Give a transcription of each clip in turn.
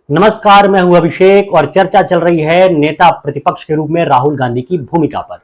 नमस्कार, मैं हूं अभिषेक और चर्चा चल रही है नेता प्रतिपक्ष के रूप में राहुल गांधी की भूमिका पर।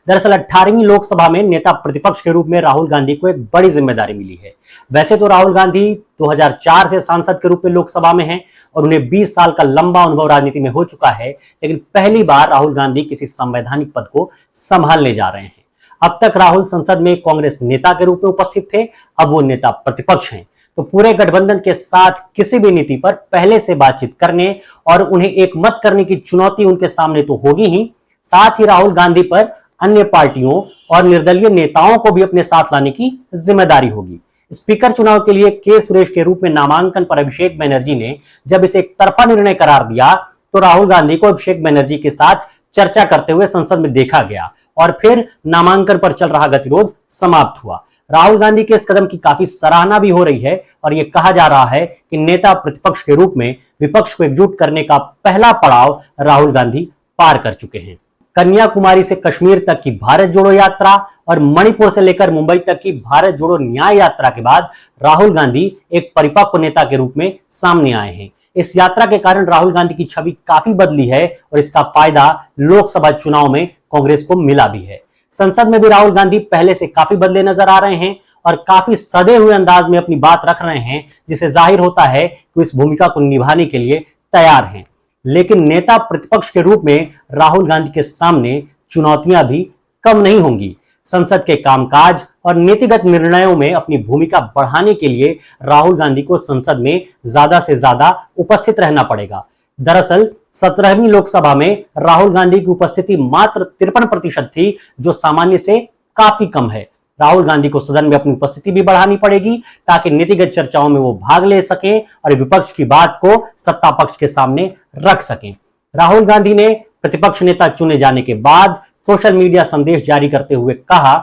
दरअसल 18वीं लोकसभा में नेता प्रतिपक्ष के रूप में राहुल गांधी को एक बड़ी जिम्मेदारी मिली है। वैसे तो राहुल गांधी 2004 से सांसद के रूप में लोकसभा में हैं और उन्हें 20 साल का लंबा अनुभव राजनीति में हो चुका है, लेकिन पहली बार राहुल गांधी किसी संवैधानिक पद को संभालने जा रहे हैं। अब तक राहुल संसद में कांग्रेस नेता के रूप में उपस्थित थे, अब वो नेता प्रतिपक्ष हैं। तो पूरे गठबंधन के साथ किसी भी नीति पर पहले से बातचीत करने और उन्हें एक मत करने की चुनौती उनके सामने तो होगी ही, साथ ही राहुल गांधी पर अन्य पार्टियों और निर्दलीय नेताओं को भी अपने साथ लाने की जिम्मेदारी होगी। स्पीकर चुनाव के लिए के सुरेश के रूप में नामांकन पर अभिषेक बनर्जी ने जब इसे एक तरफा निर्णय करार दिया तो राहुल गांधी को अभिषेक बनर्जी के साथ चर्चा करते हुए संसद में देखा गया और फिर नामांकन पर चल रहा गतिरोध समाप्त हुआ। राहुल गांधी के इस कदम की काफी सराहना भी हो रही है और यह कहा जा रहा है कि नेता प्रतिपक्ष के रूप में विपक्ष को एकजुट करने का पहला पड़ाव राहुल गांधी पार कर चुके हैं। कन्याकुमारी से कश्मीर तक की भारत जोड़ो यात्रा और मणिपुर से लेकर मुंबई तक की भारत जोड़ो न्याय यात्रा के बाद राहुल गांधी एक परिपक्व नेता के रूप में सामने आए हैं। इस यात्रा के कारण राहुल गांधी की छवि काफी बदली है और इसका फायदा लोकसभा चुनाव में कांग्रेस को मिला भी है। संसद में भी राहुल गांधी पहले से काफी बदले नजर आ रहे हैं और काफी सदे हुए अंदाज में अपनी बात रख रहे हैं, जिसे जाहिर होता है कि इस भूमिका को निभाने के लिए तैयार हैं। लेकिन नेता प्रतिपक्ष के रूप में राहुल गांधी के सामने चुनौतियां भी कम नहीं होंगी। संसद के कामकाज और नीतिगत निर्णयों में अपनी भूमिका बढ़ाने के लिए राहुल गांधी को संसद में ज्यादा से ज्यादा उपस्थित रहना पड़ेगा। दरअसल 17वीं लोकसभा में राहुल गांधी की उपस्थिति मात्र 53% थी, जो सामान्य से काफी कम है। राहुल गांधी को सदन में अपनी उपस्थिति भी बढ़ानी पड़ेगी ताकि नीतिगत चर्चाओं में वो भाग ले सके और विपक्ष की बात को सत्ता पक्ष के सामने रख सकें। राहुल गांधी ने प्रतिपक्ष नेता चुने जाने के बाद सोशल मीडिया संदेश जारी करते हुए कहा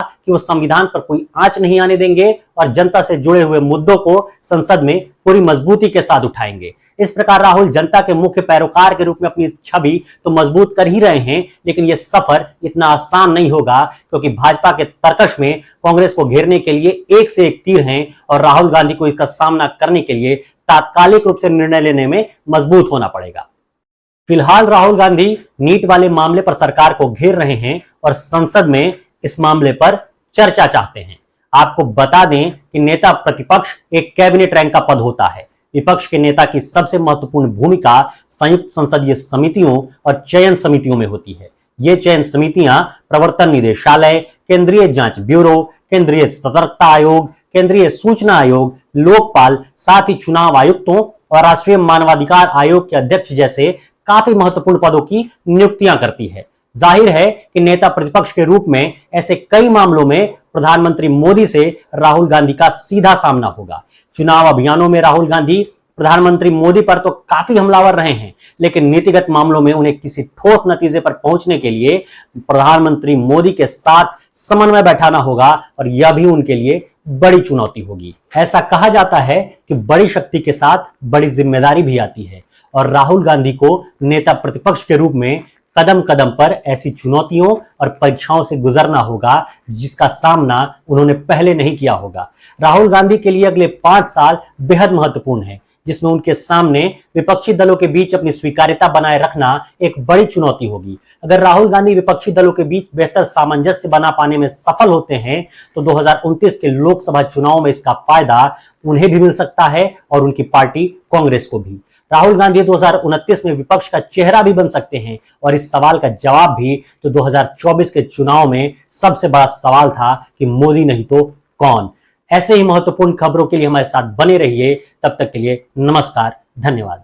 कि वो संविधान पर कोई आंच नहीं आने देंगे और जनता से जुड़े हुए मुद्दों को संसद में पूरी मजबूती के साथ उठाएंगे। इस प्रकार राहुल जनता के मुख्य पैरोकार के रूप में अपनी छवि तो मजबूत कर ही रहे हैं, लेकिन यह सफर इतना आसान नहीं होगा क्योंकि भाजपा के तर्कश में कांग्रेस को घेरने के लिए एक से एक तीर हैं और राहुल गांधी को इसका सामना करने के लिए तात्कालिक रूप से निर्णय लेने में मजबूत होना पड़ेगा। फिलहाल राहुल गांधी नीट वाले मामले पर सरकार को घेर रहे हैं और संसद में इस मामले पर चर्चा चाहते हैं। आपको बता दें कि नेता प्रतिपक्ष एक कैबिनेट रैंक का पद होता है। विपक्ष के नेता की सबसे महत्वपूर्ण भूमिका संयुक्त संसदीय समितियों और चयन समितियों में होती है। ये चयन समितियां प्रवर्तन निदेशालय, केंद्रीय जांच ब्यूरो, केंद्रीय सतर्कता आयोग, केंद्रीय सूचना आयोग, लोकपाल, साथ ही चुनाव आयुक्तों और राष्ट्रीय मानवाधिकार आयोग के अध्यक्ष जैसे काफी महत्वपूर्ण पदों की नियुक्तियां करती है। जाहिर है कि नेता प्रतिपक्ष के रूप में ऐसे कई मामलों में प्रधानमंत्री मोदी से राहुल गांधी का सीधा सामना होगा। चुनाव अभियानों में राहुल गांधी प्रधानमंत्री मोदी पर तो काफी हमलावर रहे हैं, लेकिन नीतिगत मामलों में उन्हें किसी ठोस नतीजे पर पहुंचने के लिए प्रधानमंत्री मोदी के साथ समन्वय बैठाना होगा और यह भी उनके लिए बड़ी चुनौती होगी। ऐसा कहा जाता है कि बड़ी शक्ति के साथ बड़ी जिम्मेदारी भी आती है और राहुल गांधी को नेता प्रतिपक्ष के रूप में कदम कदम पर ऐसी चुनौतियों और परीक्षाओं से गुजरना होगा जिसका सामना उन्होंने पहले नहीं किया होगा। राहुल गांधी के लिए अगले 5 साल बेहद महत्वपूर्ण है, जिसमें उनके सामने विपक्षी दलों के बीच अपनी स्वीकार्यता बनाए रखना एक बड़ी चुनौती होगी। अगर राहुल गांधी विपक्षी दलों के बीच बेहतर सामंजस्य बना पाने में सफल होते हैं तो 2029 के लोकसभा चुनाव में इसका फायदा उन्हें भी मिल सकता है और उनकी पार्टी कांग्रेस को भी। राहुल गांधी 2029 में विपक्ष का चेहरा भी बन सकते हैं और इस सवाल का जवाब भी तो 2024 के चुनाव में सबसे बड़ा सवाल था कि मोदी नहीं तो कौन। ऐसे ही महत्वपूर्ण खबरों के लिए हमारे साथ बने रहिए। तब तक के लिए नमस्कार, धन्यवाद।